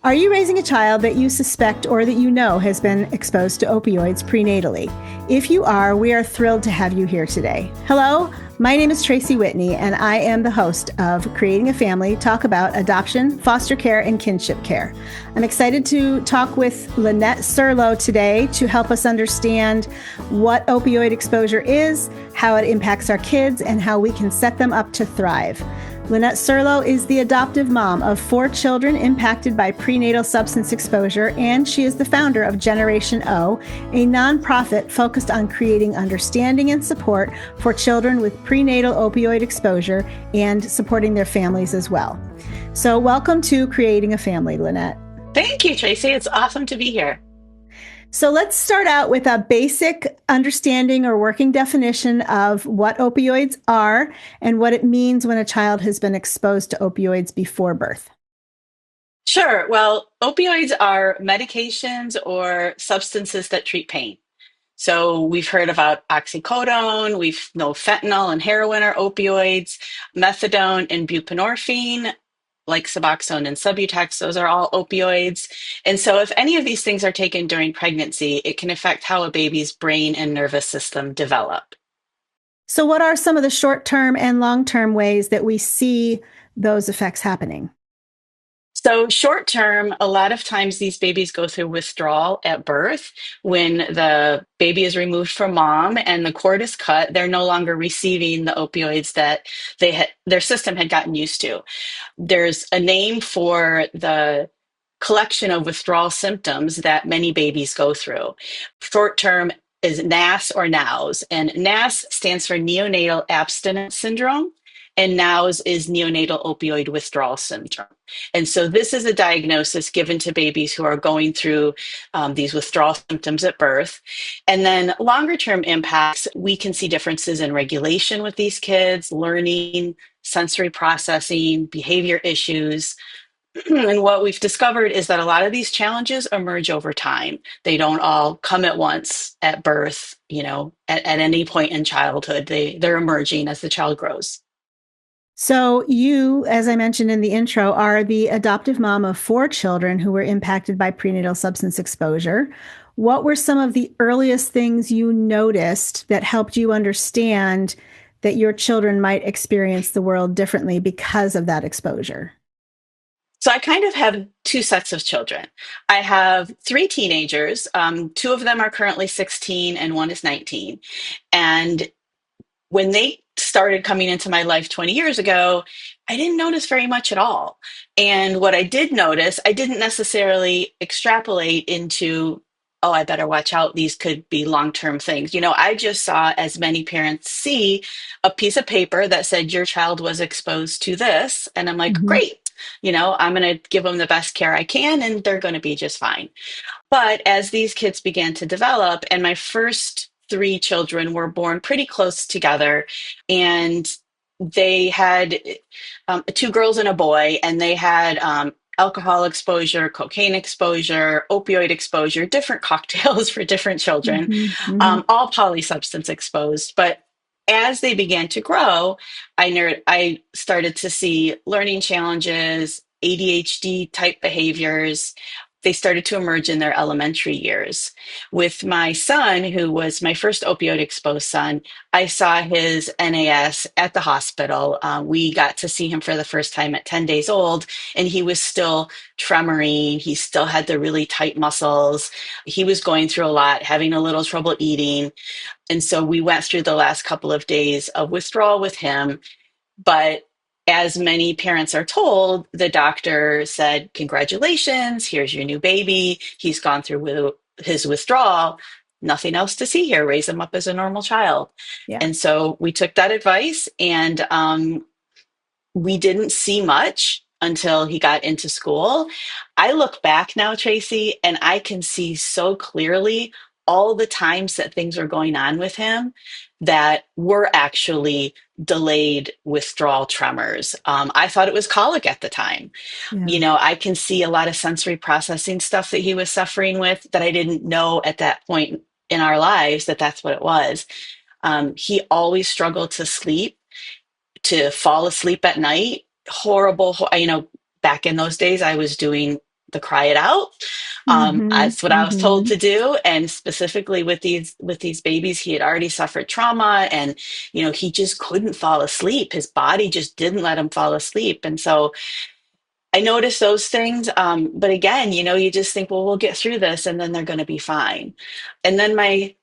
Are you raising a child that you suspect or that you know has been exposed to opioids prenatally? If you are, we are thrilled to have you here today. Hello, my name is Tracy Whitney, and I am the host of Creating a Family, talk about adoption, foster care, and kinship care. I'm excited to talk with Lynette Serlo today to help us understand what opioid exposure is, how it impacts our kids, and how we can set them up to thrive. Lynette Serlo is the adoptive mom of 4 children impacted by prenatal substance exposure, and she is the founder of Generation O, a nonprofit focused on creating understanding and support for children with prenatal opioid exposure and supporting their families as well. So welcome to Creating a Family, Lynette. Thank you, Tracy. It's awesome to be here. So let's start out with a basic understanding or working definition of what opioids are and what it means when a child has been exposed to opioids before birth. Sure. Well, opioids are medications or substances that treat pain. So we've heard about oxycodone, we know fentanyl and heroin are opioids, methadone and buprenorphine, like Suboxone and Subutex, those are all opioids. And so if any of these things are taken during pregnancy, it can affect how a baby's brain and nervous system develop. So, what are some of the short term and long term ways that we see those effects happening? So, short term, a lot of times these babies go through withdrawal at birth. When the baby is removed from mom and the cord is cut, they're no longer receiving the opioids that their system had gotten used to. There's a name for the collection of withdrawal symptoms that many babies go through. Short term is NAS or NOWS, and NAS stands for neonatal abstinence syndrome, and NOWS is neonatal opioid withdrawal syndrome. And so this is a diagnosis given to babies who are going through these withdrawal symptoms at birth. And then longer term impacts, we can see differences in regulation with these kids, learning, sensory processing, behavior issues. And what we've discovered is that a lot of these challenges emerge over time. They don't all come at once at birth, at any point in childhood. They're emerging as the child grows. So, you, as I mentioned in the intro, are the adoptive mom of 4 children who were impacted by prenatal substance exposure. What were some of the earliest things you noticed that helped you understand that your children might experience the world differently because of that exposure? So I kind of have 2 sets of children. I have 3 teenagers. 2 of them are currently 16 and one is 19. And when they started coming into my life 20 years ago, I didn't notice very much at all. And what I did notice, I didn't necessarily extrapolate into, oh, I better watch out. These could be long-term things. I just saw, as many parents see, a piece of paper that said your child was exposed to this. And I'm like, Mm-hmm. great. I'm going to give them the best care I can and they're going to be just fine. But as these kids began to develop, and my first 3 children were born pretty close together, and they had 2 girls and a boy, and they had alcohol exposure, cocaine exposure, opioid exposure, different cocktails for different children, Mm-hmm. all polysubstance exposed. But as they began to grow, I started to see learning challenges, ADHD type behaviors. They started to emerge in their elementary years. With my son, who was my first opioid exposed son, I saw his NAS at the hospital. We got to see him for the first time at 10 days old, and he was still tremoring. He still had the really tight muscles. He was going through a lot, having a little trouble eating. And so we went through the last couple of days of withdrawal with him. But as many parents are told, the doctor said, congratulations, here's your new baby. He's gone through his withdrawal. Nothing else to see here. Raise him up as a normal child. Yeah. And so we took that advice, and we didn't see much until he got into school. I look back now, Tracy, and I can see so clearly all the times that things were going on with him that were actually delayed withdrawal tremors. I thought it was colic at the time. Yeah. I can see a lot of sensory processing stuff that he was suffering with that I didn't know at that point in our lives that that's what it was. He always struggled to sleep, to fall asleep at night. Horrible. Back in those days, I was doing the cry it out. Mm-hmm. That's what I was told Mm-hmm. to do. And specifically with these babies, he had already suffered trauma, and he just couldn't fall asleep. His body just didn't let him fall asleep. And so I noticed those things. But again, you just think, well, we'll get through this and then they're going to be fine. And then my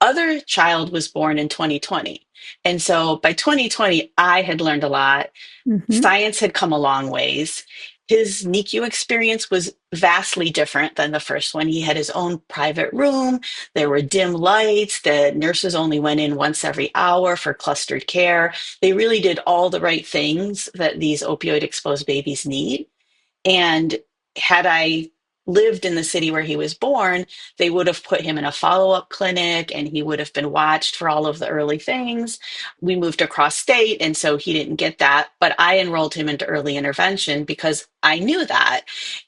other child was born in 2020. And so by 2020, I had learned a lot. Mm-hmm. Science had come a long ways. His NICU experience was vastly different than the first one. He had his own private room. There were dim lights. The nurses only went in once every hour for clustered care. They really did all the right things that these opioid exposed babies need. And had I lived in the city where he was born, they would have put him in a follow up clinic and he would have been watched for all of the early things. We moved across state, and so he didn't get that. But I enrolled him into early intervention because I knew that.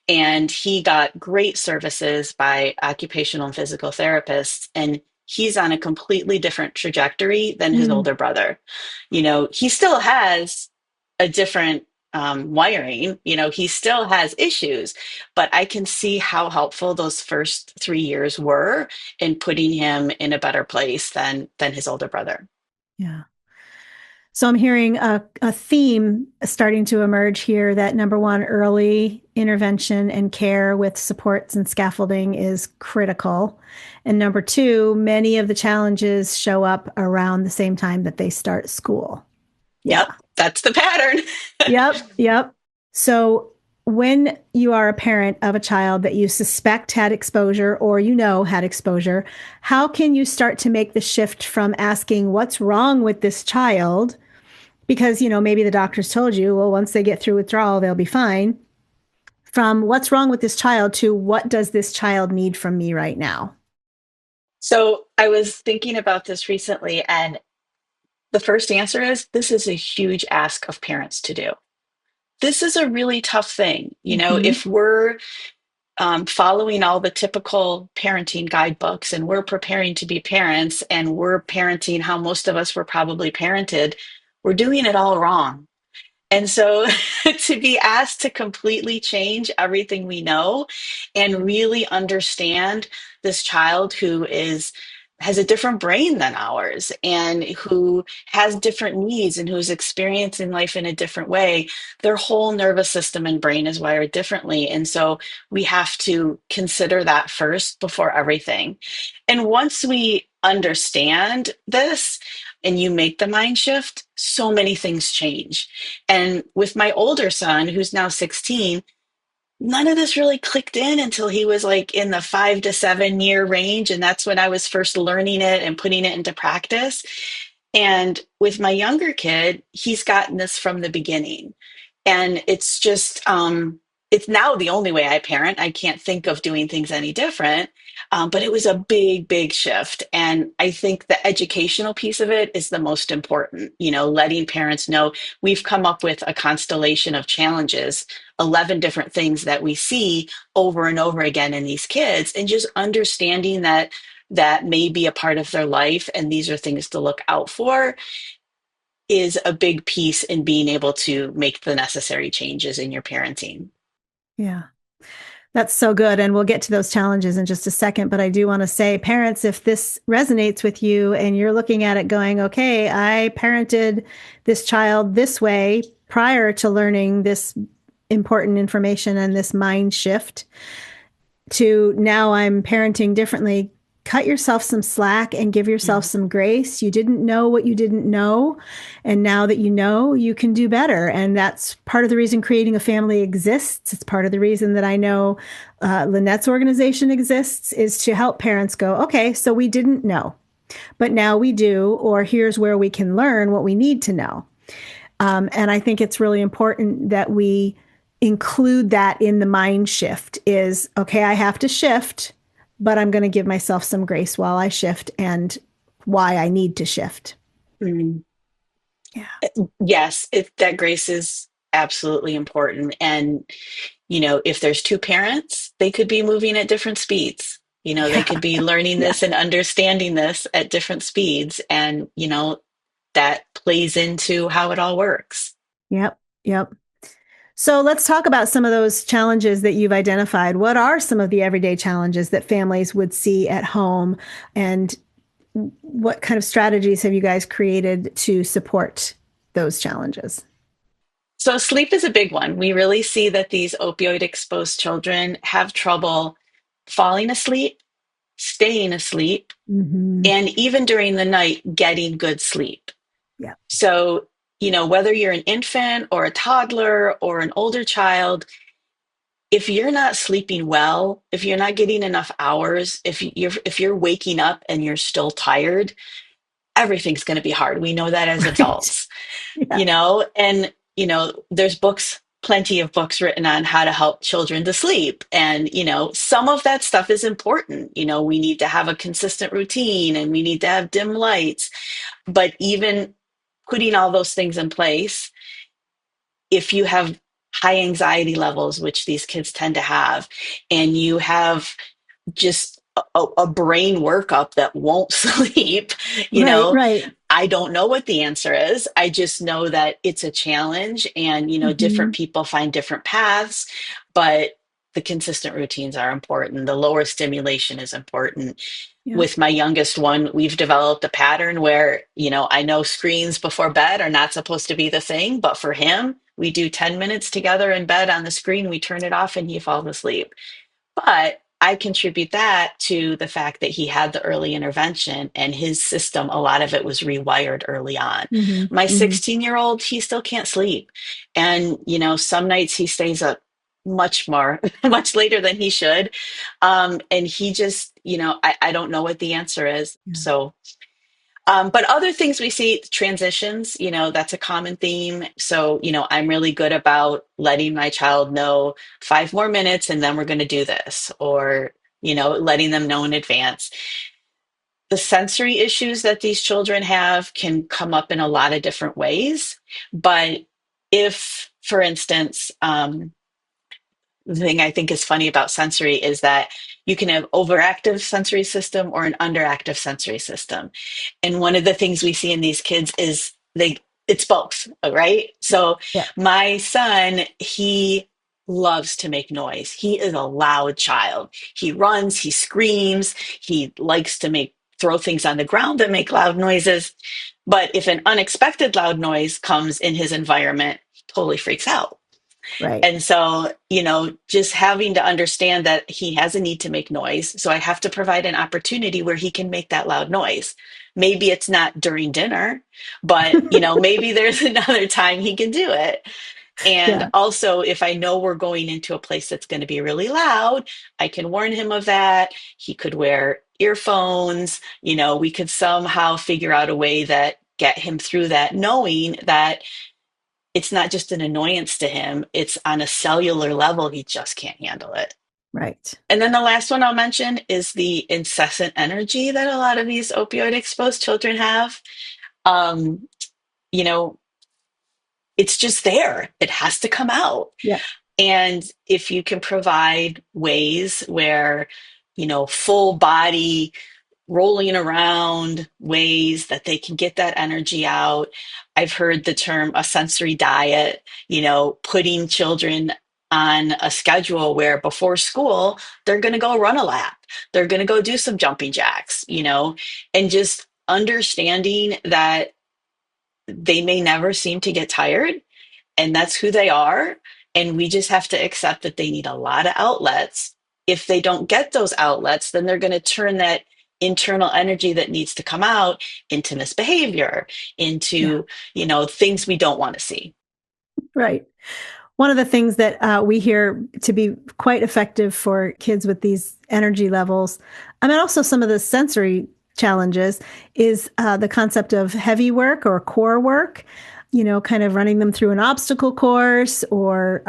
And he got great services by occupational and physical therapists. And he's on a completely different trajectory than his Mm. older brother. He still has a different wiring. He still has issues, but I can see how helpful those first 3 years were in putting him in a better place than his older brother. Yeah. So I'm hearing a theme starting to emerge here that number one, early intervention and care with supports and scaffolding is critical. And number two, many of the challenges show up around the same time that they start school. Yeah. Yep, that's the pattern. Yep. Yep. So when you are a parent of a child that you suspect had exposure or had exposure, how can you start to make the shift from asking what's wrong with this child? Because, maybe the doctors told you, well, once they get through withdrawal, they'll be fine. From what's wrong with this child to what does this child need from me right now? So I was thinking about this recently, and the first answer is this is a huge ask of parents to do. This is a really tough thing. Mm-hmm. If we're following all the typical parenting guidebooks and we're preparing to be parents and we're parenting how most of us were probably parented, we're doing it all wrong. And so to be asked to completely change everything we know and really understand this child who has a different brain than ours and who has different needs and who's experiencing life in a different way, their whole nervous system and brain is wired differently. And so we have to consider that first before everything. And once we understand this, and you make the mind shift, so many things change. And with my older son, who's now 16, none of this really clicked in until he was like in the 5 to 7 year range. And that's when I was first learning it and putting it into practice. And with my younger kid, he's gotten this from the beginning. And it's now the only way I parent. I can't think of doing things any different. But it was a big, big shift. And I think the educational piece of it is the most important, letting parents know we've come up with a constellation of challenges, 11 different things that we see over and over again in these kids, and just understanding that may be a part of their life. And these are things to look out for is a big piece in being able to make the necessary changes in your parenting. Yeah. That's so good. And we'll get to those challenges in just a second. But I do want to say, parents, if this resonates with you and you're looking at it going, okay, I parented this child this way prior to learning this important information and this mind shift to now I'm parenting differently, cut yourself some slack and give yourself Mhm. some grace. You didn't know what you didn't know. And now that you know, you can do better. And that's part of the reason creating a family exists. It's part of the reason that I know Lynette's organization exists is to help parents go, okay, so we didn't know, but now we do, or here's where we can learn what we need to know. And I think it's really important that we include that in the mind shift is, okay, I have to shift, but I'm going to give myself some grace while I shift and why I need to shift. Mm. Yeah. Yes, that grace is absolutely important. And, if there's two parents, they could be moving at different speeds. They Yeah. could be learning Yeah. this and understanding this at different speeds. And, that plays into how it all works. Yep. Yep. So let's talk about some of those challenges that you've identified. What are some of the everyday challenges that families would see at home? And what kind of strategies have you guys created to support those challenges? So, sleep is a big one. We really see that these opioid exposed children have trouble falling asleep, staying asleep, Hmm. and even during the night, getting good sleep. Yeah. So, whether you're an infant or a toddler or an older child, if you're not sleeping well, if you're not getting enough hours, if you're waking up and you're still tired, everything's going to be hard. We know that as Right. adults, Yeah. and there's plenty of books written on how to help children to sleep. And some of that stuff is important. We need to have a consistent routine and we need to have dim lights. But even putting all those things in place, if you have high anxiety levels, which these kids tend to have, and you have just a brain workup that won't sleep, you Right. know, Right. I don't know what the answer is. I just know that it's a challenge and, different Hmm. people find different paths, but the consistent routines are important. The lower stimulation is important. Yeah. With my youngest one, we've developed a pattern where, I know screens before bed are not supposed to be the thing, but for him, we do 10 minutes together in bed on the screen, we turn it off and he falls asleep. But I contribute that to the fact that he had the early intervention and his system, a lot of it was rewired early on. Hmm. My Hmm. 16-year-old, he still can't sleep. And, some nights he stays up much more, much later than he should. And he just, I don't know what the answer is. Yeah. So, but other things we see, transitions, that's a common theme. So, I'm really good about letting my child know 5 more minutes and then we're going to do this, or, letting them know in advance. The sensory issues that these children have can come up in a lot of different ways. But if, for instance, the thing I think is funny about sensory is that you can have overactive sensory system or an underactive sensory system. And one of the things we see in these kids is it's both, right? So Yeah. my son, he loves to make noise. He is a loud child. He runs, he screams, he likes to throw things on the ground that make loud noises. But if an unexpected loud noise comes in his environment, he totally freaks out. Right. And so, just having to understand that he has a need to make noise. So I have to provide an opportunity where he can make that loud noise. Maybe it's not during dinner, but, maybe there's another time he can do it. And Yeah. also, if I know we're going into a place that's going to be really loud, I can warn him of that. He could wear earphones. We could somehow figure out a way that get him through that, knowing that it's not just an annoyance to him, it's on a cellular level, he just can't handle it. Right. And then the last one I'll mention is the incessant energy that a lot of these opioid exposed children have. Um, you know, it's just there, it has to come out. Yeah. And if you can provide ways where, full body rolling around ways that they can get that energy out. I've heard the term a sensory diet, putting children on a schedule where before school, they're going to go run a lap. They're going to go do some jumping jacks, and just understanding that they may never seem to get tired and that's who they are. And we just have to accept that they need a lot of outlets. If they don't get those outlets, then they're going to turn that internal energy that needs to come out into misbehavior, Yeah. into, things we don't want to see. Right. One of the things that we hear to be quite effective for kids with these energy levels, I mean, also some of the sensory challenges, is the concept of heavy work or core work. Kind of running them through an obstacle course or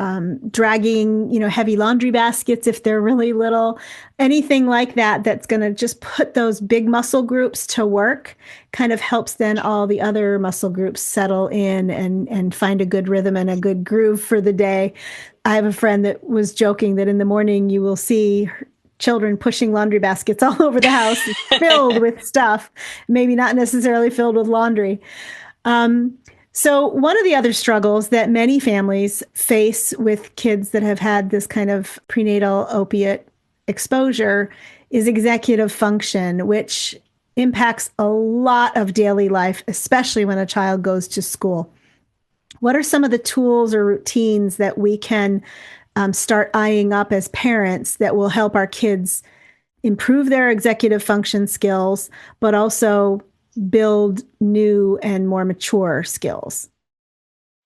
dragging, heavy laundry baskets if they're really little, anything like that that's going to just put those big muscle groups to work kind of helps then all the other muscle groups settle in and find a good rhythm and a good groove for the day. I have a friend that was joking that in the morning you will see children pushing laundry baskets all over the house filled with stuff, maybe not necessarily filled with laundry. Um, So, one of the other struggles that many families face with kids that have had this kind of prenatal opiate exposure is executive function, which impacts a lot of daily life, especially when a child goes to school. What are some of the tools or routines that we can start eyeing up as parents that will help our kids improve their executive function skills, but also build new and more mature skills?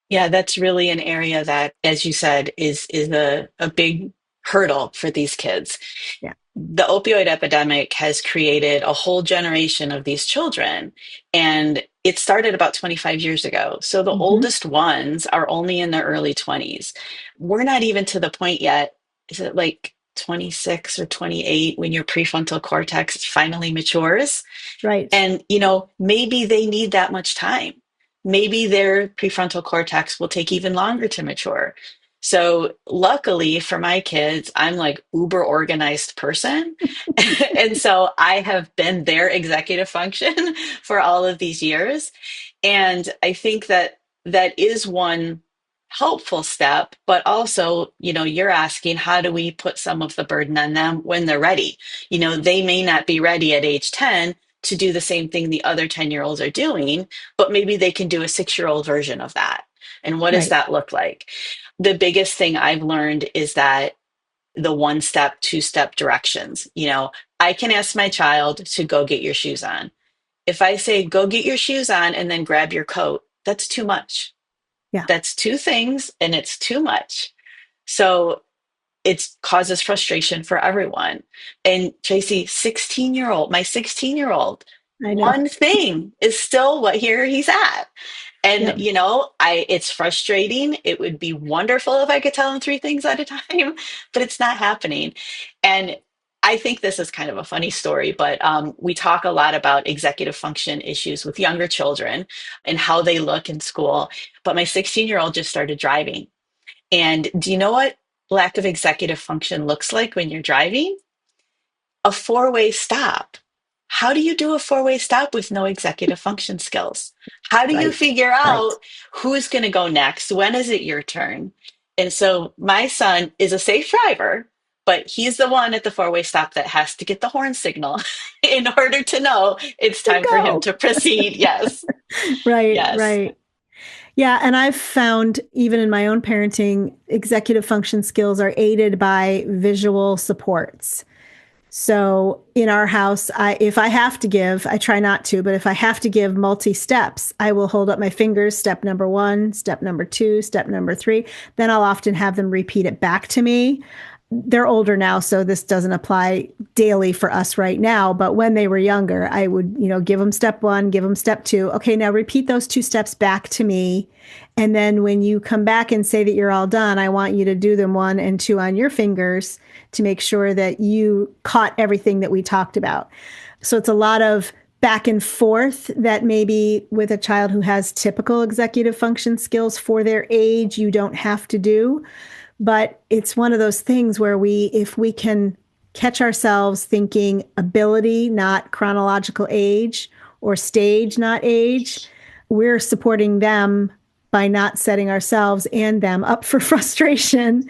Yeah, that's really an area that, as you said, is a big hurdle for these kids. Yeah. The opioid epidemic has created a whole generation of these children, and it started about 25 years ago. So the Mm-hmm. oldest ones are only in their early 20s. We're not even to the point yet. Is it like 26 or 28 when your prefrontal cortex finally matures? Right. And, maybe they need that much time. Maybe their prefrontal cortex will take even longer to mature. So, luckily for my kids, I'm like uber organized person. And so I have been their executive function for all of these years. And I think that that is one helpful step, but also, you're asking, how do we put some of the burden on them when they're ready? They may not be ready at age 10 to do the same thing the other 10-year-olds are doing, but maybe they can do a 6-year-old version of that. And what does Right. that look like? The biggest thing I've learned is that the one step, two-step directions. I can ask my child to go get your shoes on. If I say, go get your shoes on and then grab your coat, that's too much. Yeah. That's two things and it's too much. So it causes frustration for everyone. And Tracy, 16-year-old, my 16-year-old, I know. one thing is still what here he's at. And Yeah. it's frustrating. It would be wonderful if I could tell him three things at a time, but it's not happening. And I think this is kind of a funny story, but we talk a lot about executive function issues with younger children and how they look in school. But my 16-year-old just started driving. And do you know what lack of executive function looks like when you're driving? A four-way stop. How do you do a four-way stop with no executive function skills? How do you Right. figure Right. out who's going to go next? When is it your turn? And so my son is a safe driver, but he's the one at the four-way stop that has to get the horn signal in order to know it's To time for him go. to proceed. Yes. Right. Yes. Right. Yeah. And I've found even in my own parenting, executive function skills are aided by visual supports. So in our house, if I have to give, I try not to, but if I have to give multi steps, I will hold up my fingers, step number one, step number two, step number three. Then I'll often have them repeat it back to me. They're older now, so this doesn't apply daily for us right now. But when they were younger, I would, give them step one, give them step two. Okay, now repeat those two steps back to me. And then when you come back and say that you're all done, I want you to do them one and two on your fingers to make sure that you caught everything that we talked about. So it's a lot of back and forth that maybe with a child who has typical executive function skills for their age, you don't have to do. But it's one of those things where if we can catch ourselves thinking ability, not chronological age, or stage, not age, we're supporting them by not setting ourselves and them up for frustration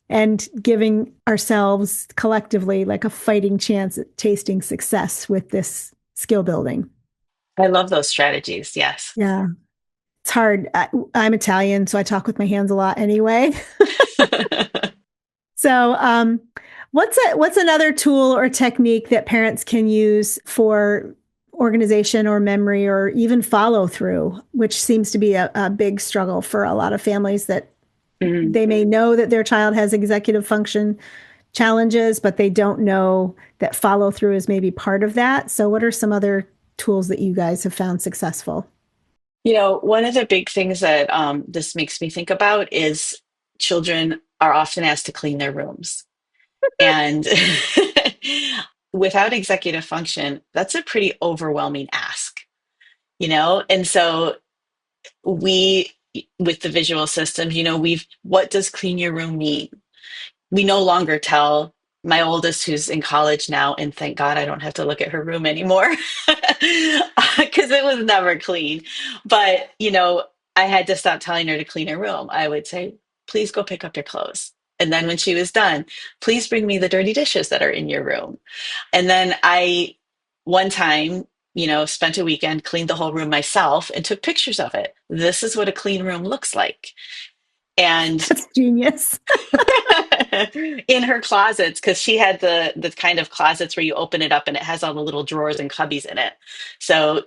and giving ourselves collectively like a fighting chance at tasting success with this skill building. I love those strategies. Yes. Yeah, it's hard. I'm Italian, so I talk with my hands a lot anyway. So, what's another tool or technique that parents can use for organization or memory or even follow through, which seems to be a big struggle for a lot of families that Mhm. they may know that their child has executive function challenges, but they don't know that follow through is maybe part of that. So, what are some other tools that you guys have found successful? One of the big things that this makes me think about is children are often asked to clean their rooms. And without executive function, that's a pretty overwhelming ask, And so we, with the visual systems, what does clean your room mean? We no longer tell my oldest, who's in college now, and thank God I don't have to look at her room anymore because it was never clean. But, I had to stop telling her to clean her room. I would say, please go pick up your clothes. And then when she was done, please bring me the dirty dishes that are in your room. And then one time, spent a weekend, cleaned the whole room myself and took pictures of it. This is what a clean room looks like. And That's genius. in her closets, because she had the kind of closets where you open it up and it has all the little drawers and cubbies in it. So,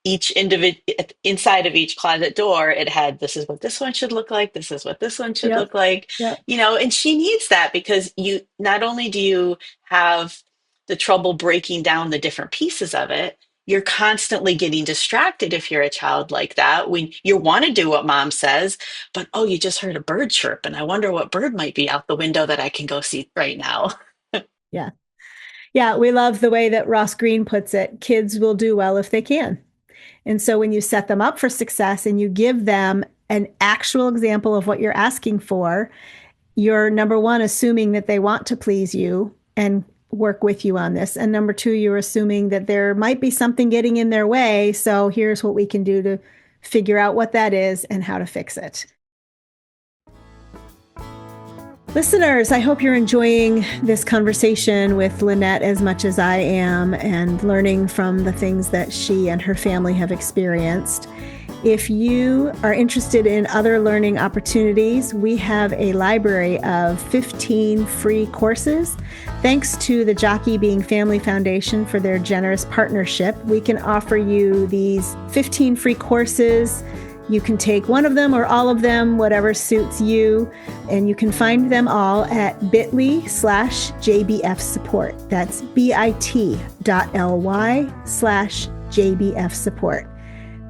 each individual inside of each closet door, it had, this is what this one should look like, this is what this one should Yep. look like, Yep. and she needs that because you not only do you have the trouble breaking down the different pieces of it, you're constantly getting distracted if you're a child like that when you want to do what mom says, but oh, you just heard a bird chirp and I wonder what bird might be out the window that I can go see right now. Yeah. Yeah. We love the way that Ross Greene puts it. Kids will do well if they can. And so when you set them up for success and you give them an actual example of what you're asking for, you're number one, assuming that they want to please you and work with you on this. And number two, you're assuming that there might be something getting in their way. So here's what we can do to figure out what that is and how to fix it. Listeners, I hope you're enjoying this conversation with Lynette as much as I am and learning from the things that she and her family have experienced. If you are interested in other learning opportunities, we have a library of 15 free courses. Thanks to the Jockey Being Family Foundation for their generous partnership, we can offer you these 15 free courses. You can take one of them or all of them, whatever suits you, and you can find them all at bit.ly/JBF support. That's bit.ly/JBF support.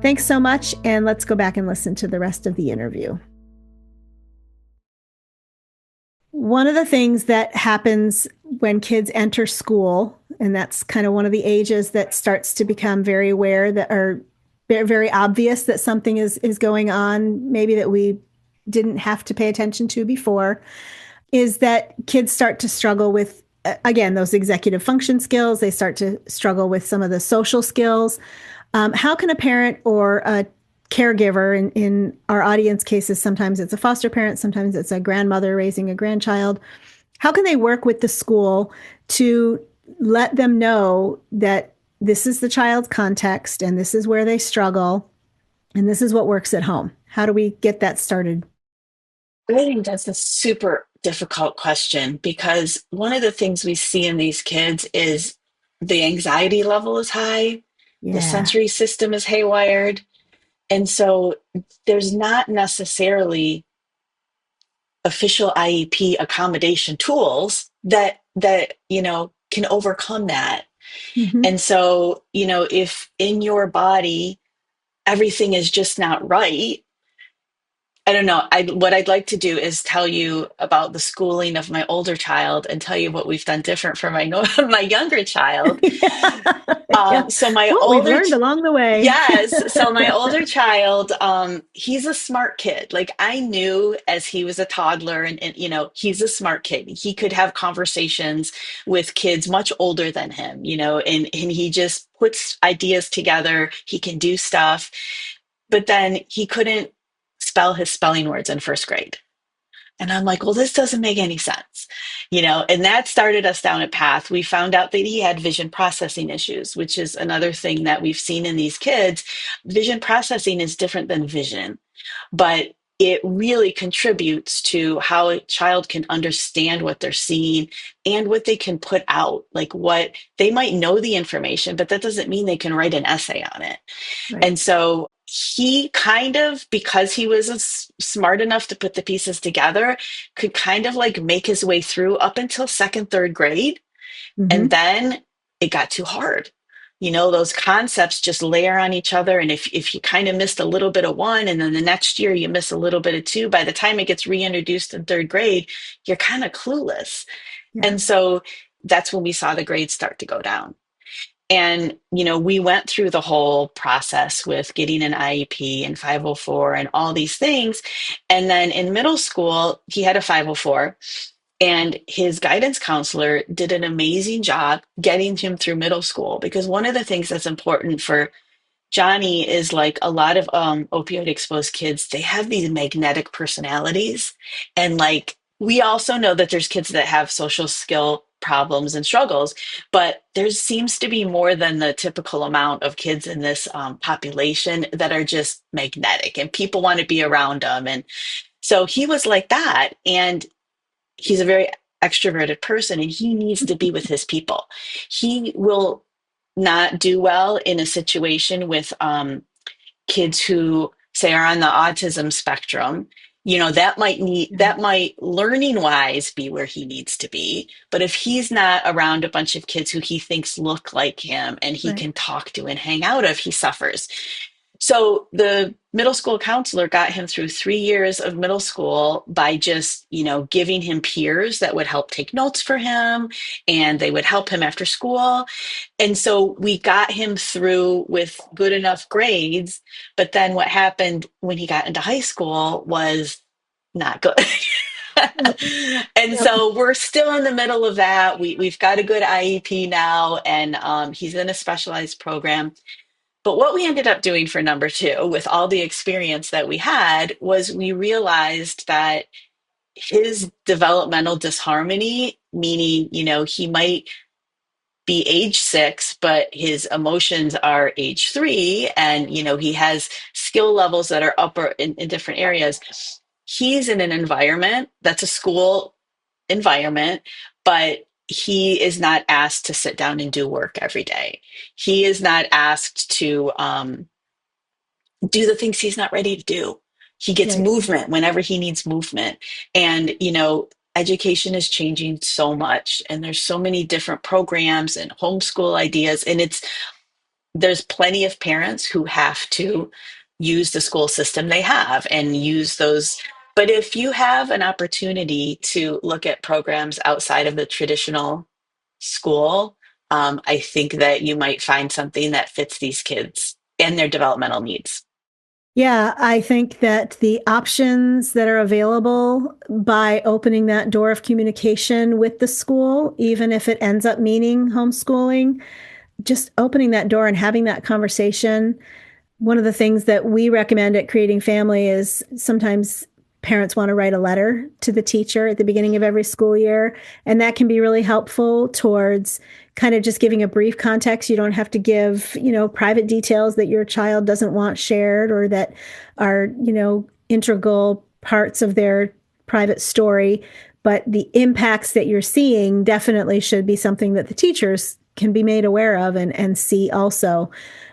Thanks so much, and let's go back and listen to the rest of the interview. One of the things that happens when kids enter school, and that's kind of one of the ages that starts to become very aware that are very obvious that something is going on, maybe that we didn't have to pay attention to before, is that kids start to struggle with, again, those executive function skills. They start to struggle with some of the social skills. How can a parent or a caregiver, in our audience cases, sometimes it's a foster parent, sometimes it's a grandmother raising a grandchild, how can they work with the school to let them know that this is the child's context and this is where they struggle and this is what works at home? How do we get that started? I think that's a super difficult question because one of the things we see in these kids is the anxiety level is high, the Yeah. sensory system is haywired. And so there's not necessarily official IEP accommodation tools that can overcome that. Mm-hmm. And so, if in your body everything is just not right, I don't know. What I'd like to do is tell you about the schooling of my older child and tell you what we've done different for my my younger child. Yeah. Yeah. So my What we've older learned along the way. Yes. So my older child, he's a smart kid. Like I knew as he was a toddler and he's a smart kid. He could have conversations with kids much older than him, and he just puts ideas together. He can do stuff, but then he couldn't spell his spelling words in first grade. And I'm like, well, this doesn't make any sense, and that started us down a path. We found out that he had vision processing issues, which is another thing that we've seen in these kids. Vision processing is different than vision, but it really contributes to how a child can understand what they're seeing and what they can put out. Like what they might know the information, but that doesn't mean they can write an essay on it. Right. And so he kind of, because he was smart enough to put the pieces together, could kind of like make his way through up until second, third grade. And Mm-hmm. then it got too hard. Those concepts just layer on each other. And if you kind of missed a little bit of one, and then the next year you miss a little bit of two, by the time it gets reintroduced in third grade, you're kind of clueless. Yeah. And so that's when we saw the grades start to go down. And, we went through the whole process with getting an IEP and 504 and all these things. And then in middle school, he had a 504, and his guidance counselor did an amazing job getting him through middle school. Because one of the things that's important for Johnny is like a lot of opioid exposed kids, they have these magnetic personalities. And like we also know that there's kids that have social skill problems and struggles, but there seems to be more than the typical amount of kids in this population that are just magnetic and people want to be around them. And so he was like that. And he's a very extroverted person and he needs to be with his people. He will not do well in a situation with kids who say are on the autism spectrum. You know, Yeah. that might learning wise be where he needs to be, but if he's not around a bunch of kids who he thinks look like him and he Right. can talk to and hang out of, he suffers. So the middle school counselor got him through 3 years of middle school by just, you know, giving him peers that would help take notes for him and they would help him after school. And so we got him through with good enough grades. But then what happened when he got into high school was not good. Yep. And Yep. so we're still in the middle of that. We've got a good IEP now, and he's in a specialized program. But what we ended up doing for number two, with all the experience that we had, was we realized that his developmental disharmony, meaning, you know, he might be age 6, but his emotions are age 3, and, you know, he has skill levels that are upper in different areas. He's in an environment that's a school environment, but he is not asked to sit down and do work every day. He is not asked to do the things he's not ready to do. He gets Right. movement whenever he needs movement. And, you know, education is changing so much and there's so many different programs and homeschool ideas. And there's plenty of parents who have to use the school system they have and use those. But if you have an opportunity to look at programs outside of the traditional school, I think that you might find something that fits these kids and their developmental needs. Yeah, I think that the options that are available by opening that door of communication with the school, even if it ends up meaning homeschooling, just opening that door and having that conversation. One of the things that we recommend at Creating Family is sometimes parents want to write a letter to the teacher at the beginning of every school year. And that can be really helpful towards kind of just giving a brief context. You don't have to give, private details that your child doesn't want shared or that are, integral parts of their private story. But the impacts that you're seeing definitely should be something that the teachers can be made aware of and see also.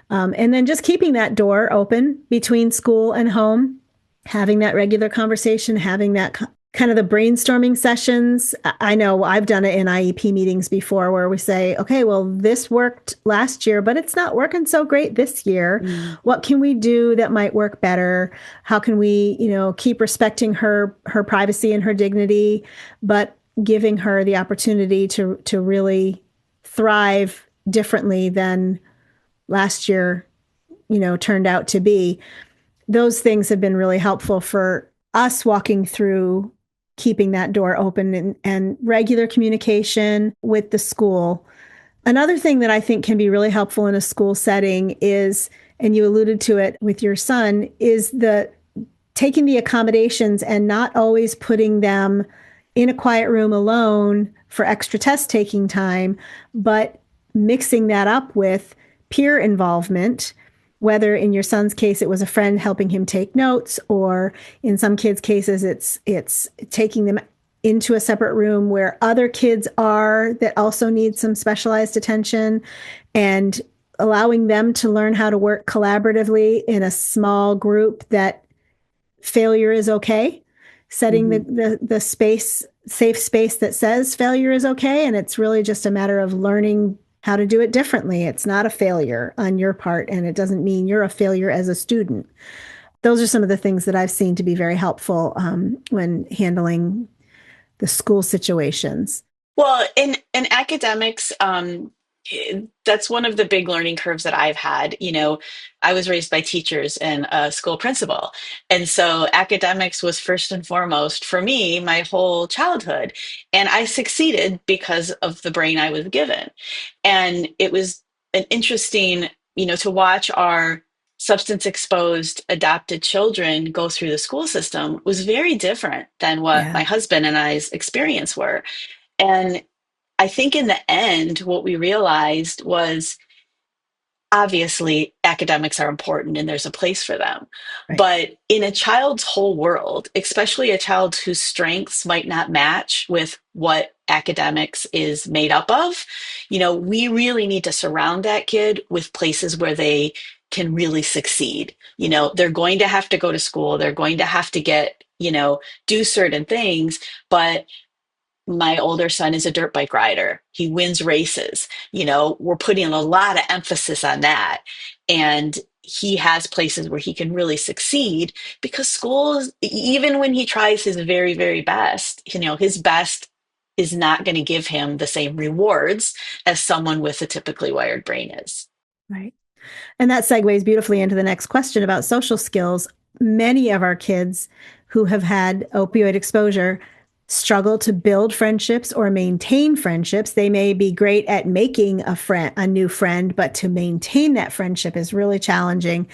And then just keeping that door open between school and home, having that regular conversation, having that kind of the brainstorming sessions. I know I've done it in IEP meetings before where we say, okay, well, this worked last year, but it's not working so great this year. Mm. What can we do that might work better? How can we, keep respecting her privacy and her dignity, but giving her the opportunity to really thrive differently than last year, turned out to be. Those things have been really helpful for us walking through keeping that door open and regular communication with the school. Another thing that I think can be really helpful in a school setting is, and you alluded to it with your son, is the taking the accommodations and not always putting them in a quiet room alone for extra test taking time, but mixing that up with peer involvement, whether in your son's case it was a friend helping him take notes, or in some kids' cases it's taking them into a separate room where other kids are that also need some specialized attention and allowing them to learn how to work collaboratively in a small group, that failure is okay, setting Mhm. the safe space that says failure is okay, and it's really just a matter of learning how to do it differently. It's not a failure on your part, and it doesn't mean you're a failure as a student. Those are some of the things that I've seen to be very helpful when handling the school situations. Well, in academics, that's one of the big learning curves that I've had. You know, I was raised by teachers and a school principal, and so academics was first and foremost for me my whole childhood, and I succeeded because of the brain I was given, and it was an interesting to watch our substance exposed adopted children go through the school system was very different than what Yeah. my husband and I's experience were. And I think in the end, what we realized was obviously academics are important and there's a place for them. Right. But in a child's whole world, especially a child whose strengths might not match with what academics is made up of, we really need to surround that kid with places where they can really succeed. They're going to have to go to school, they're going to have to do certain things, but my older son is a dirt bike rider. He wins races. We're putting a lot of emphasis on that. And he has places where he can really succeed because schools, even when he tries his very, very best, his best is not going to give him the same rewards as someone with a typically wired brain is. Right. And that segues beautifully into the next question about social skills. Many of our kids who have had opioid exposure struggle to build friendships or maintain friendships. They may be great at making a new friend, but to maintain that friendship is really challenging.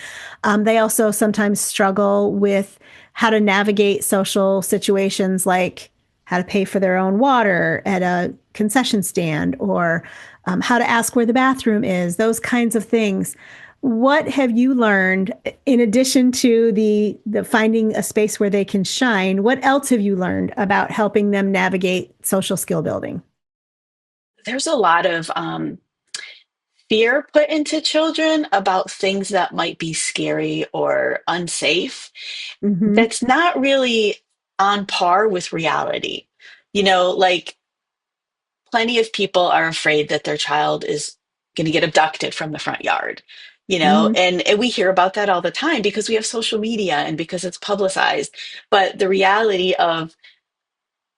They also sometimes struggle with how to navigate social situations, like how to pay for their own water at a concession stand, or how to ask where the bathroom is, those kinds of things. What have you learned in addition to the finding a space where they can shine? What else have you learned about helping them navigate social skill building? There's a lot of fear put into children about things that might be scary or unsafe Mm-hmm. that's not really on par with reality. Like plenty of people are afraid that their child is going to get abducted from the front yard, Mm-hmm. and we hear about that all the time because we have social media and because it's publicized. But the reality of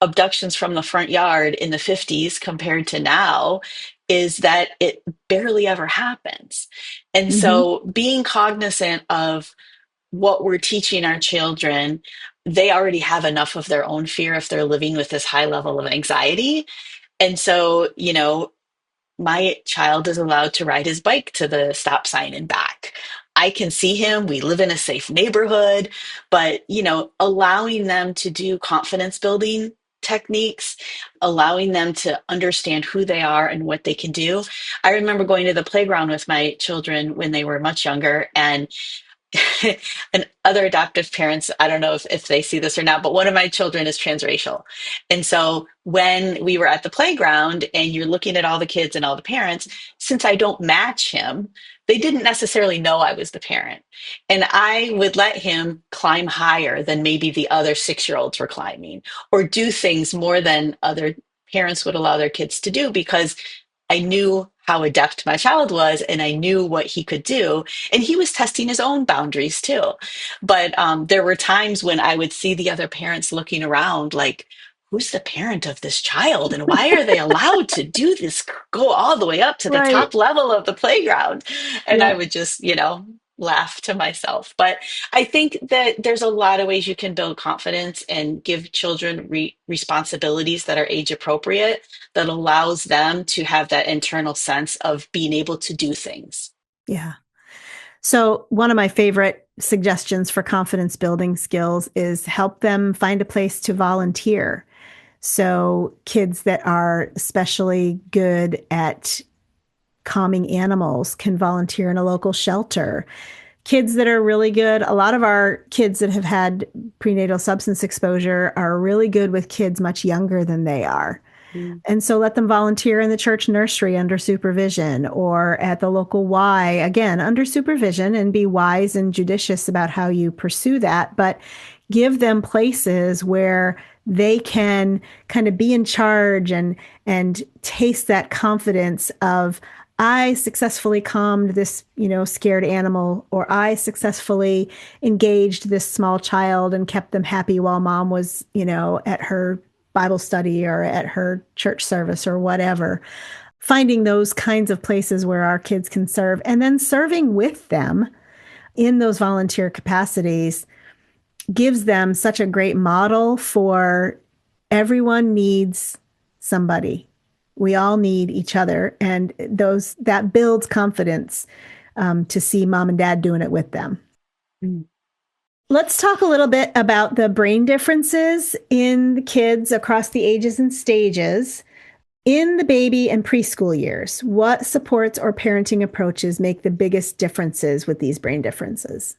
abductions from the front yard in the 50s compared to now is that it barely ever happens. And Mm-hmm. so being cognizant of what we're teaching our children, they already have enough of their own fear if they're living with this high level of anxiety. And so, my child is allowed to ride his bike to the stop sign and back. I can see him. We live in a safe neighborhood, but, allowing them to do confidence building techniques, allowing them to understand who they are and what they can do. I remember going to the playground with my children when they were much younger, and and other adoptive parents, I don't know if they see this or not, but one of my children is transracial. And so when we were at the playground and you're looking at all the kids and all the parents, since I don't match him, they didn't necessarily know I was the parent. And I would let him climb higher than maybe the other 6-year-olds were climbing, or do things more than other parents would allow their kids to do, because I knew how adept my child was and I knew what he could do. And he was testing his own boundaries too. But there were times when I would see the other parents looking around like, who's the parent of this child? And why are they allowed to do this, go all the way up to the Right. top level of the playground? And I Yeah. would just, laugh to myself. But I think that there's a lot of ways you can build confidence and give children responsibilities that are age appropriate, that allows them to have that internal sense of being able to do things. Yeah. So, one of my favorite suggestions for confidence building skills is help them find a place to volunteer. So, kids that are especially good at calming animals can volunteer in a local shelter. Kids that are really good, a lot of our kids that have had prenatal substance exposure are really good with kids much younger than they are. Mm. And so let them volunteer in the church nursery under supervision, or at the local Y, again, under supervision, and be wise and judicious about how you pursue that. But give them places where they can kind of be in charge and taste that confidence of, I successfully calmed this, scared animal, or I successfully engaged this small child and kept them happy while mom was, at her Bible study or at her church service or whatever. Finding those kinds of places where our kids can serve, and then serving with them in those volunteer capacities gives them such a great model for everyone needs somebody. We all need each other, and those that builds confidence. to see mom and dad doing it with them. Mm. Let's talk a little bit about the brain differences in the kids across the ages and stages. In the baby and preschool years, what supports or parenting approaches make the biggest differences with these brain differences?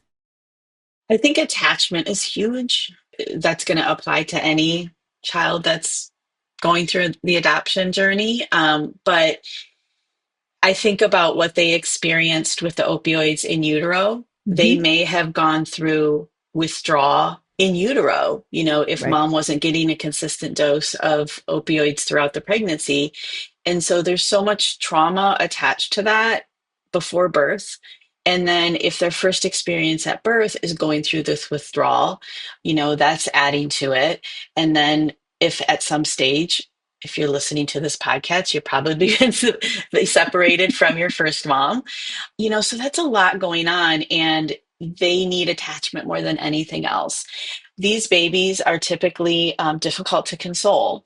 I think attachment is huge. That's going to apply to any child that's going through the adoption journey. But I think about what they experienced with the opioids in utero. They Mm-hmm. may have gone through withdrawal in utero. If Right. mom wasn't getting a consistent dose of opioids throughout the pregnancy. And so there's so much trauma attached to that before birth. And then if their first experience at birth is going through this withdrawal, that's adding to it. And then if at some stage, if you're listening to this podcast, you're probably been separated from your first mom, so that's a lot going on, and they need attachment more than anything else. These babies are typically difficult to console.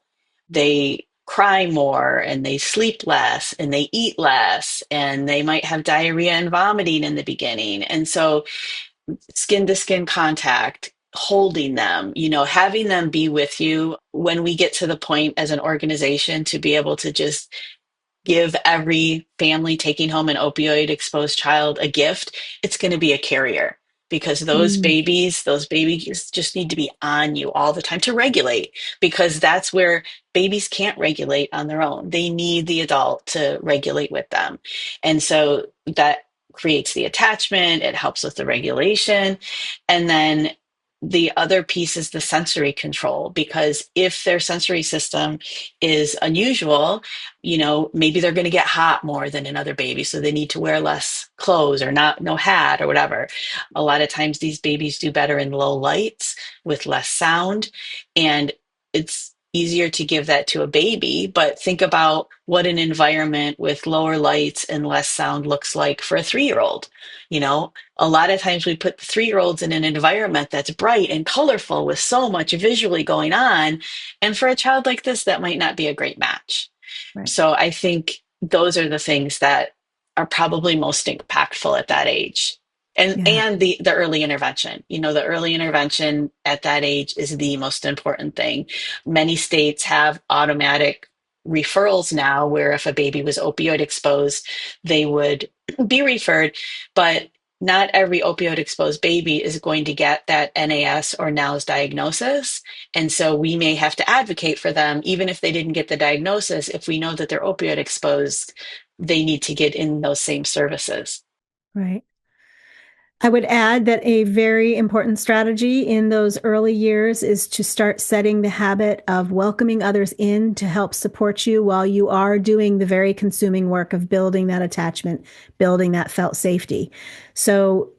They cry more and they sleep less and they eat less and they might have diarrhea and vomiting in the beginning. And so skin to skin contact, holding them, having them be with you when we get to the point as an organization to be able to just give every family taking home an opioid exposed child a gift, it's going to be a carrier, because Mm, those babies just need to be on you all the time to regulate, because that's where babies can't regulate on their own. They need the adult to regulate with them. And so that creates the attachment, it helps with the regulation. And then the other piece is the sensory control, because if their sensory system is unusual, maybe they're going to get hot more than another baby. So they need to wear less clothes or not, no hat or whatever. A lot of times these babies do better in low lights with less sound. And it's easier to give that to a baby, but think about what an environment with lower lights and less sound looks like for a 3-year-old. A lot of times we put 3-year-olds in an environment that's bright and colorful with so much visually going on. And for a child like this, that might not be a great match. right. So I think those are the things that are probably most impactful at that age. And Yeah. and the early intervention. The early intervention at that age is the most important thing. Many states have automatic referrals now where if a baby was opioid exposed, they would be referred, but not every opioid exposed baby is going to get that NAS or NOWS diagnosis. And so we may have to advocate for them, even if they didn't get the diagnosis. If we know that they're opioid exposed, they need to get in those same services. Right. I would add that a very important strategy in those early years is to start setting the habit of welcoming others in to help support you while you are doing the very consuming work of building that attachment, building that felt safety. So,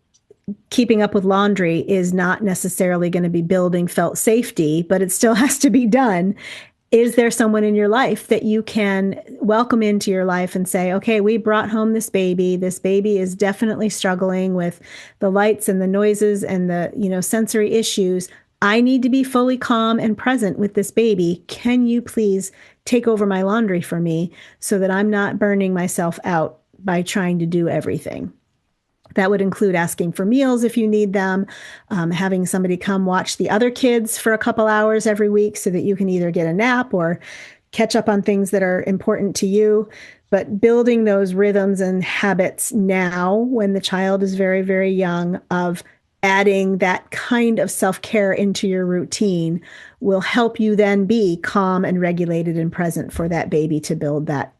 keeping up with laundry is not necessarily going to be building felt safety, but it still has to be done. Is there someone in your life that you can welcome into your life and say, okay, we brought home this baby. This baby is definitely struggling with the lights and the noises and the, sensory issues. I need to be fully calm and present with this baby. Can you please take over my laundry for me so that I'm not burning myself out by trying to do everything? That would include asking for meals if you need them, having somebody come watch the other kids for a couple hours every week so that you can either get a nap or catch up on things that are important to you. But building those rhythms and habits now when the child is very, very young of adding that kind of self-care into your routine will help you then be calm and regulated and present for that baby to build that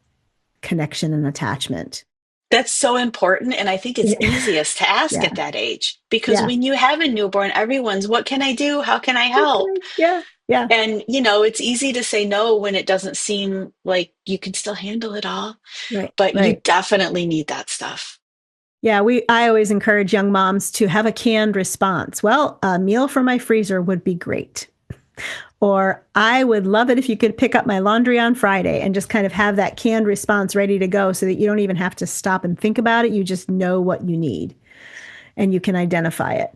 connection and attachment. That's so important. And I think it's Yeah. easiest to ask Yeah. at that age, because Yeah. when you have a newborn, everyone's, what can I do? How can I help? Okay. Yeah. Yeah. And, it's easy to say no when it doesn't seem like you can still handle it all, Right. but you Right. definitely need that stuff. Yeah. I always encourage young moms to have a canned response. Well, a meal from my freezer would be great. Or I would love it if you could pick up my laundry on Friday, and just kind of have that canned response ready to go so that you don't even have to stop and think about it. You just know what you need and you can identify it.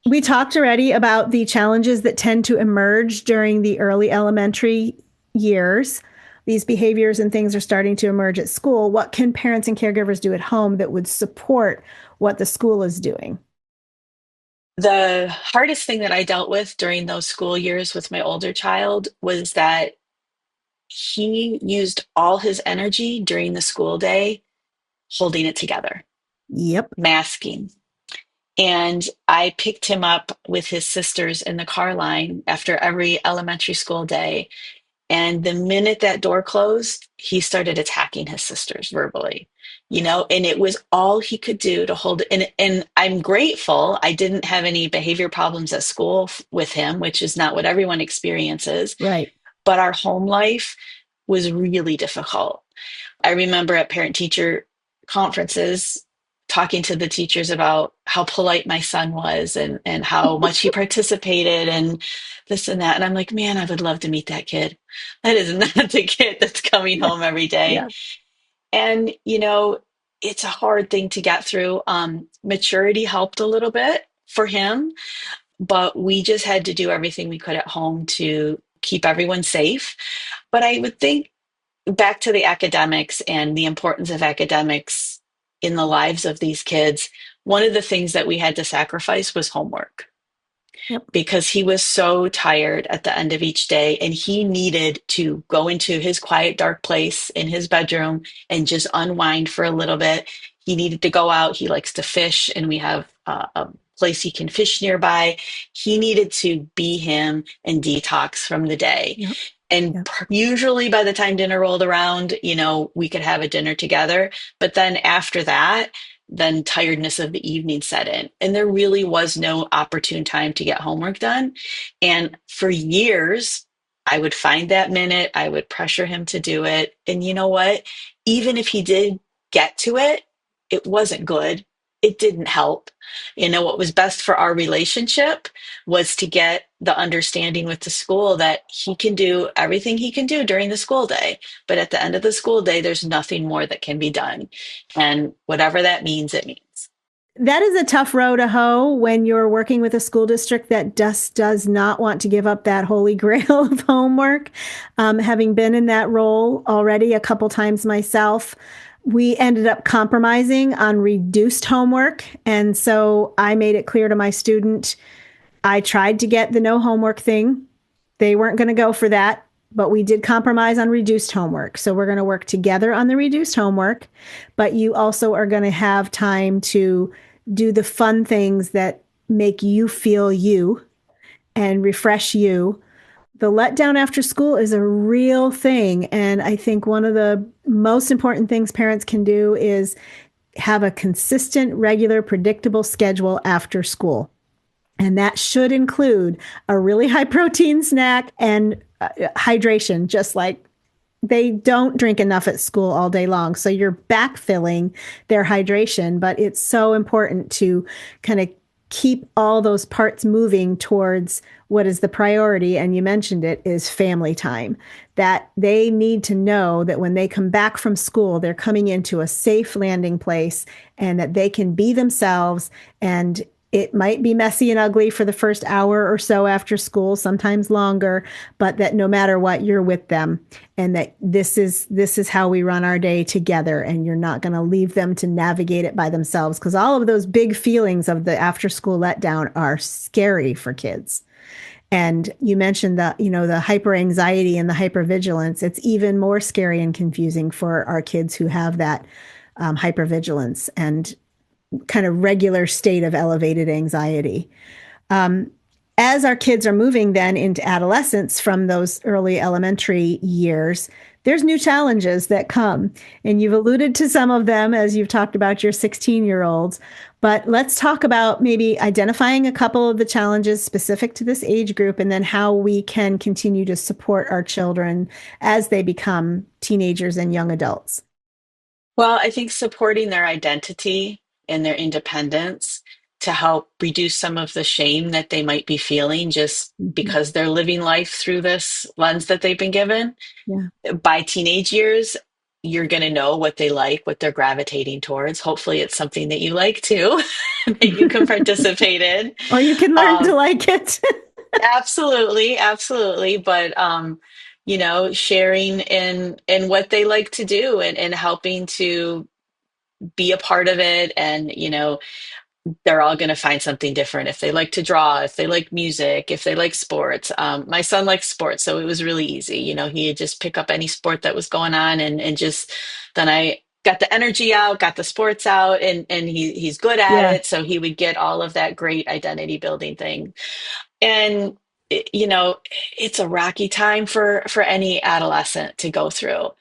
We talked already about the challenges that tend to emerge during the early elementary years. these behaviors and things are starting to emerge at school, what can parents and caregivers do at home that would support what the school is doing? The hardest thing that I dealt with during those school years with my older child was that he used all his energy during the school day holding it together, Yep. masking. And I picked him up with his sisters in the car line after every elementary school day. And the minute that door closed, he started attacking his sisters verbally, and it was all he could do to hold it. And I'm grateful I didn't have any behavior problems at school with him, which is not what everyone experiences. Right. But our home life was really difficult. I remember at parent teacher conferences talking to the teachers about how polite my son was and how much he participated and this and that. And I'm like, man, I would love to meet that kid. That is not the kid that's coming Yeah. home every day. Yeah. And, it's a hard thing to get through. Maturity helped a little bit for him, but we just had to do everything we could at home to keep everyone safe. But I would think back to the academics and the importance of academics in the lives of these kids, one of the things that we had to sacrifice was homework Yep. because he was so tired at the end of each day and he needed to go into his quiet, dark place in his bedroom and just unwind for a little bit. He needed to go out. He likes to fish, and we have a place he can fish nearby. He needed to be him and detox from the day. Yep. And Yep. usually by the time dinner rolled around, we could have a dinner together. But then after that, then tiredness of the evening set in. And there really was no opportune time to get homework done. And for years, I would find that minute, I would pressure him to do it. And you know what? Even if he did get to it, it wasn't good. It didn't help. What was best for our relationship was to get the understanding with the school that he can do everything he can do during the school day. But at the end of the school day, there's nothing more that can be done. And whatever that means, it means. That is a tough row to hoe when you're working with a school district that just does not want to give up that holy grail of homework. Having been in that role already a couple times myself, we ended up compromising on reduced homework. And so I made it clear to my student, I tried to get the no homework thing. They weren't going to go for that, but we did compromise on reduced homework. So we're going to work together on the reduced homework, but you also are going to have time to do the fun things that make you feel you and refresh you. The letdown after school is a real thing. And I think one of the most important things parents can do is have a consistent, regular, predictable schedule after school. And that should include a really high protein snack and hydration, just like they don't drink enough at school all day long. So you're backfilling their hydration, but it's so important to kind of keep all those parts moving towards what is the priority. And you mentioned it is family time, that they need to know that when they come back from school, they're coming into a safe landing place and that they can be themselves. And it might be messy and ugly for the first hour or so after school, sometimes longer, but that no matter what, you're with them and that this is how we run our day together, and you're not going to leave them to navigate it by themselves, because all of those big feelings of the after school letdown are scary for kids. And you mentioned the hyper anxiety and the hypervigilance. It's even more scary and confusing for our kids who have that hypervigilance and kind of regular state of elevated anxiety. As our kids are moving then into adolescence from those early elementary years, there's new challenges that come. And you've alluded to some of them as you've talked about your 16-year-olds. But let's talk about maybe identifying a couple of the challenges specific to this age group and then how we can continue to support our children as they become teenagers and young adults. Well, I think supporting their identity and their independence to help reduce some of the shame that they might be feeling just Mhm. because they're living life through this lens that they've been given. Yeah. By teenage years, you're going to know what they like, what they're gravitating towards. Hopefully, it's something that you like too, that you can participate in. Or you can learn to Um, like it. Absolutely, absolutely. But sharing in what they like to do and helping to be a part of it. And, they're all going to find something different. If they like to draw, if they like music, if they like sports. My son likes sports, so it was really easy. He'd just pick up any sport that was going on, and just then I got the energy out, got the sports out, and he's good at Yeah. it. So he would get all of that great identity building thing. And it's a rocky time for any adolescent to go through.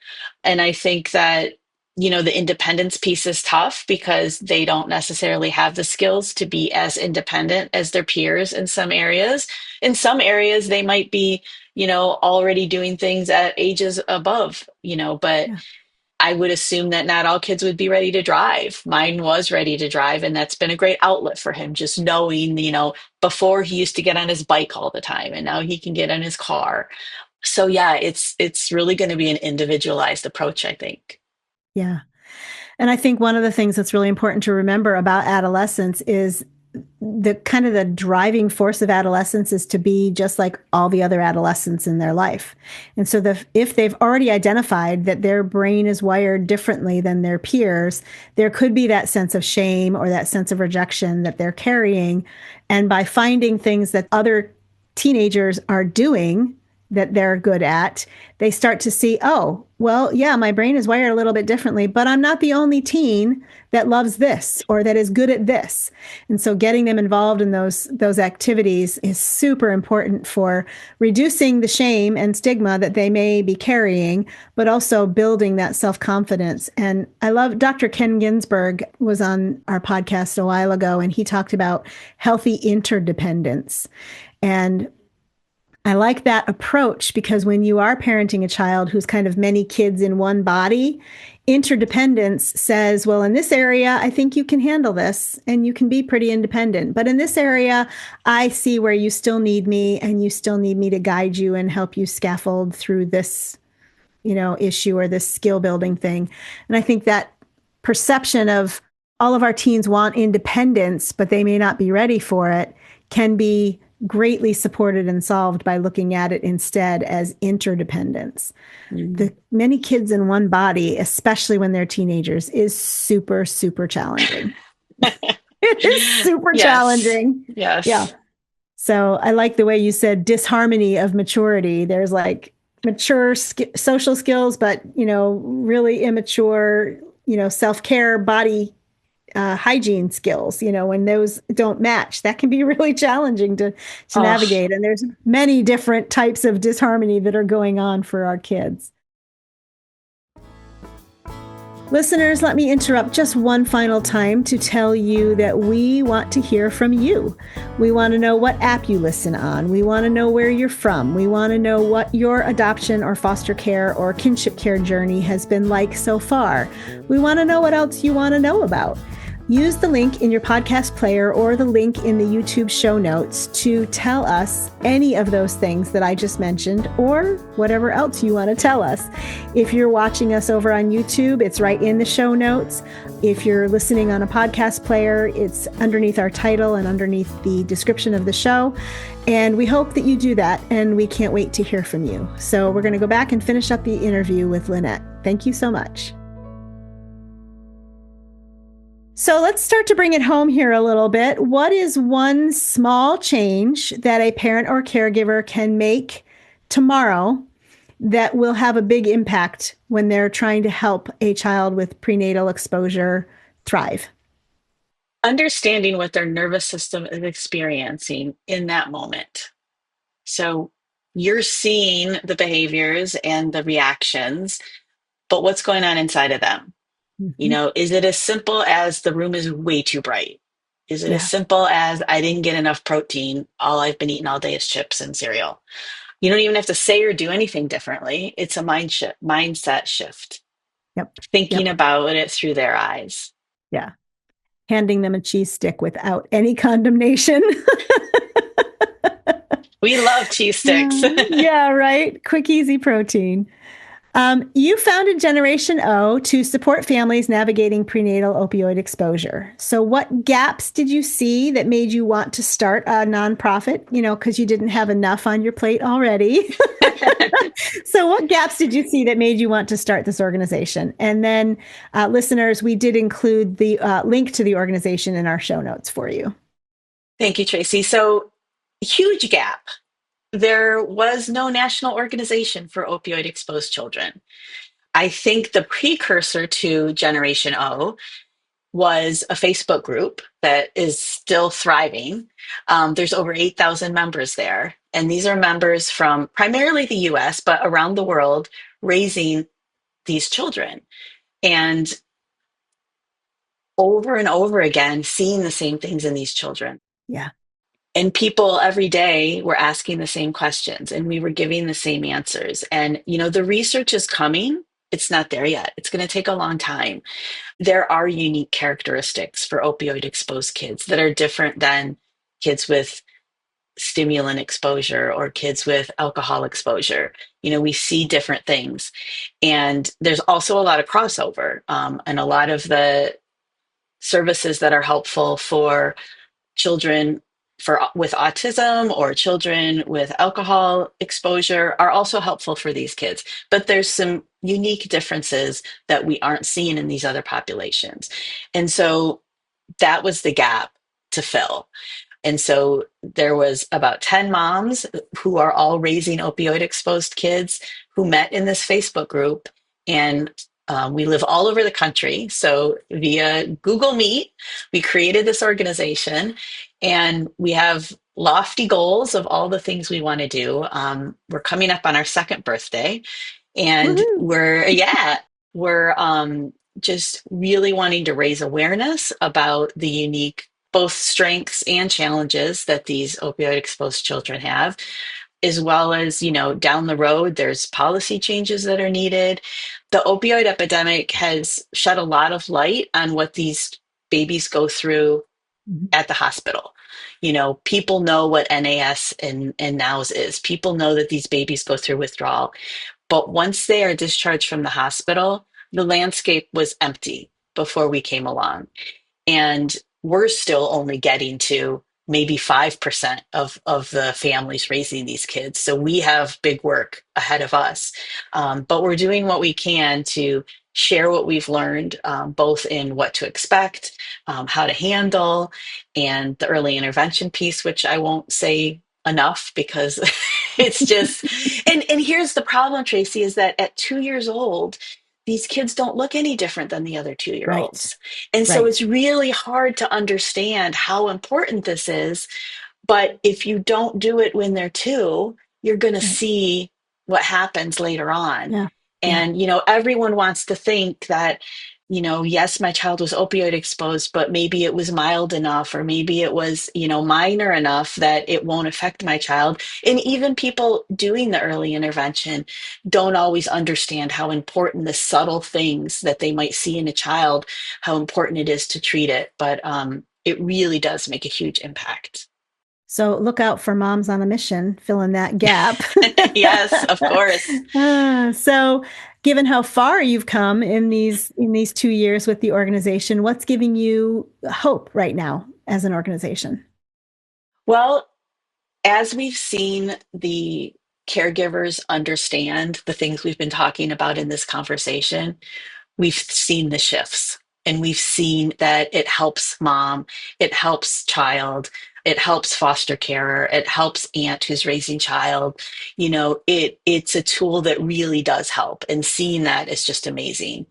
And I think that the independence piece is tough because they don't necessarily have the skills to be as independent as their peers in some areas. In some areas they might be already doing things at ages above, but Yeah. I would assume that not all kids would be ready to drive. Mine was ready to drive, and that's been a great outlet for him, just knowing, before he used to get on his bike all the time, and now he can get in his car. So yeah, it's really going to be an individualized approach, I think. Yeah. And I think one of the things that's really important to remember about adolescence is the kind of the driving force of adolescence is to be just like all the other adolescents in their life. And so if they've already identified that their brain is wired differently than their peers, there could be that sense of shame or that sense of rejection that they're carrying. And by finding things that other teenagers are doing that they're good at, they start to see, oh, well, yeah, my brain is wired a little bit differently, but I'm not the only teen that loves this or that is good at this. And so getting them involved in those activities is super important for reducing the shame and stigma that they may be carrying, but also building that self-confidence. And I love Dr. Ken Ginsburg was on our podcast a while ago, and he talked about healthy interdependence. And I like that approach because when you are parenting a child who's kind of many kids in one body, interdependence says, well, in this area, I think you can handle this and you can be pretty independent. But in this area, I see where you still need me and you still need me to guide you and help you scaffold through this, issue or this skill building thing. And I think that perception of all of our teens want independence, but they may not be ready for it, can be greatly supported and solved by looking at it instead as interdependence. Mm. The many kids in one body, especially when they're teenagers, is super, super challenging. It is super Yes. challenging. Yeah. Yes. So I like the way you said disharmony of maturity. There's like mature social skills, but, really immature, self-care, body hygiene skills, when those don't match, that can be really challenging to Oh, navigate. And there's many different types of disharmony that are going on for our kids. Listeners, let me interrupt just one final time to tell you that we want to hear from you. We want to know what app you listen on. We want to know where you're from. We want to know what your adoption or foster care or kinship care journey has been like so far. We want to know what else you want to know about. Use the link in your podcast player or the link in the YouTube show notes to tell us any of those things that I just mentioned or whatever else you want to tell us. If you're watching us over on YouTube, it's right in the show notes. If you're listening on a podcast player, it's underneath our title and underneath the description of the show. And we hope that you do that, and we can't wait to hear from you. So we're going to go back and finish up the interview with Lynette. Thank you so much. So let's start to bring it home here a little bit. What is one small change that a parent or caregiver can make tomorrow that will have a big impact when they're trying to help a child with prenatal exposure thrive? understanding what their nervous system is experiencing in that moment. So you're seeing the behaviors and the reactions, but what's going on inside of them? Mm-hmm. Is it as simple as the room is way too bright? Is it as Yeah. simple as I didn't get enough protein? All I've been eating all day is chips and cereal. You don't even have to say or do anything differently. It's a mindset shift, Yep. thinking Yep. about it through their eyes. Yeah. Handing them a cheese stick without any condemnation. We love cheese sticks. Yeah, right. Quick, easy protein. You founded Generation O to support families navigating prenatal opioid exposure. So, what gaps did you see that made you want to start a nonprofit? Because you didn't have enough on your plate already. So, what gaps did you see that made you want to start this organization? And then, listeners, we did include the link to the organization in our show notes for you. Thank you, Tracy. So, huge gap. There was no national organization for opioid exposed children. I think the precursor to Generation O was a Facebook group that is still thriving. There's over 8,000 members there. And these are members from primarily the US, but around the world, raising these children. And over and over again, seeing the same things in these children. Yeah. And people every day were asking the same questions and we were giving the same answers. And, the research is coming. It's not there yet. It's going to take a long time. There are unique characteristics for opioid exposed kids that are different than kids with stimulant exposure or kids with alcohol exposure. We see different things. And there's also a lot of crossover, and a lot of the services that are helpful for children with autism or children with alcohol exposure are also helpful for these kids. But there's some unique differences that we aren't seeing in these other populations. And so that was the gap to fill. And so there was about 10 moms who are all raising opioid exposed kids who met in this Facebook group. And we live all over the country. So via Google Meet, we created this organization and we have lofty goals of all the things we want to do. We're coming up on our second birthday and Woohoo. we're just really wanting to raise awareness about the unique both strengths and challenges that these opioid exposed children have, as well as, down the road, there's policy changes that are needed. The opioid epidemic has shed a lot of light on what these babies go through Mhm. at the hospital. People know what NAS and NOWS is. People know that these babies go through withdrawal. But once they are discharged from the hospital, the landscape was empty before we came along. And we're still only getting to maybe 5% of the families raising these kids. So we have big work ahead of us. But we're doing what we can to share what we've learned, both in what to expect, how to handle, and the early intervention piece, which I won't say enough because it's just, and here's the problem, Tracy, is that at 2 years old, these kids don't look any different than the other 2 year Right. olds. And so Right. it's really hard to understand how important this is. But if you don't do it when they're two, you're going to Right. see what happens later on. Yeah. Yeah. And, everyone wants to think that, yes, my child was opioid exposed, but maybe it was mild enough, or maybe it was, minor enough that it won't affect my child. And even people doing the early intervention don't always understand how important the subtle things that they might see in a child, how important it is to treat it. But it really does make a huge impact. So look out for moms on a mission, fill in that gap. Yes, of course. So, given how far you've come in these 2 years with the organization, what's giving you hope right now as an organization? Well, as we've seen the caregivers understand the things we've been talking about in this conversation, we've seen the shifts and we've seen that it helps mom, it helps child, it helps foster carer, it helps aunt who's raising child. It's a tool that really does help, and seeing that is just amazing.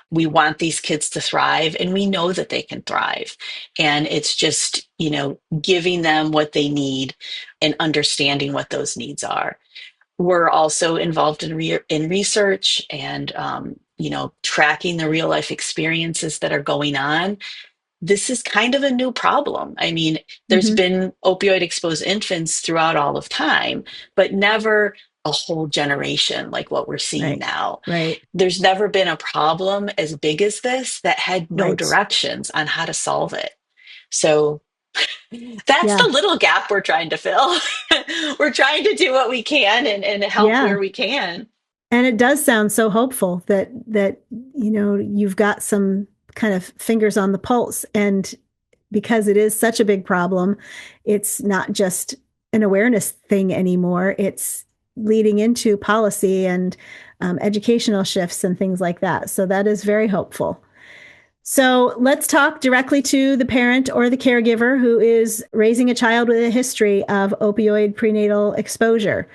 We want these kids to thrive and we know that they can thrive, and it's just giving them what they need and understanding what those needs are. We're also involved in research and tracking the real life experiences that are going on. This is kind of a new problem. I mean, there's Hmm. been opioid exposed infants throughout all of time, but never a whole generation like what we're seeing Right. now. Right. There's never been a problem as big as this that had no Right. directions on how to solve it. So that's Yeah. the little gap we're trying to fill. We're trying to do what we can and help Yeah. where we can. And it does sound so hopeful that you've got some kind of fingers on the pulse. And because it is such a big problem, it's not just an awareness thing anymore. It's leading into policy and educational shifts and things like that. So that is very hopeful. So let's talk directly to the parent or the caregiver who is raising a child with a history of opioid prenatal exposure.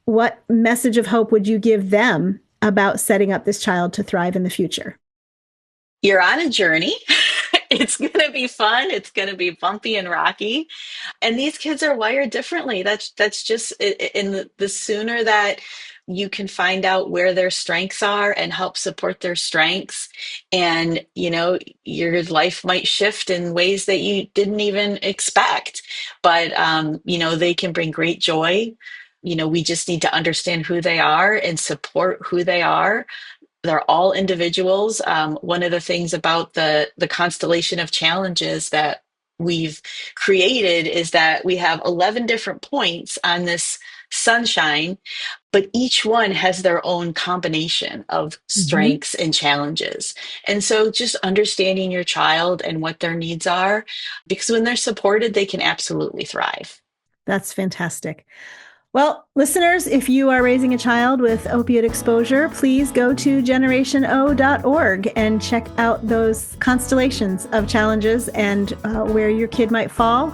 What message of hope would you give them about setting up this child to thrive in the future? You're on a journey. It's going to be fun. It's going to be bumpy and rocky. And these kids are wired differently. That's just in the sooner that you can find out where their strengths are and help support their strengths, and your life might shift in ways that you didn't even expect, but they can bring great joy. We just need to understand who they are and support who they are. They're all individuals. One of the things about the constellation of challenges that we've created is that we have 11 different points on this sunshine, but each one has their own combination of Mm-hmm. strengths and challenges. And so just understanding your child and what their needs are, because when they're supported, they can absolutely thrive. That's fantastic. Well, listeners, if you are raising a child with opiate exposure, please go to generationo.org and check out those constellations of challenges and where your kid might fall,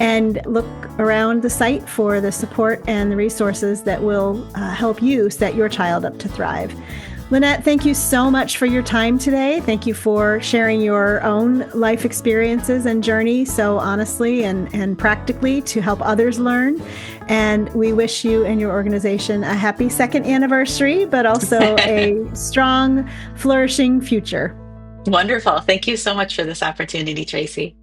and look around the site for the support and the resources that will help you set your child up to thrive. Lynette, thank you so much for your time today. Thank you for sharing your own life experiences and journey so honestly and practically to help others learn. And we wish you and your organization a happy second anniversary, but also a strong, flourishing future. Wonderful. Thank you so much for this opportunity, Tracy.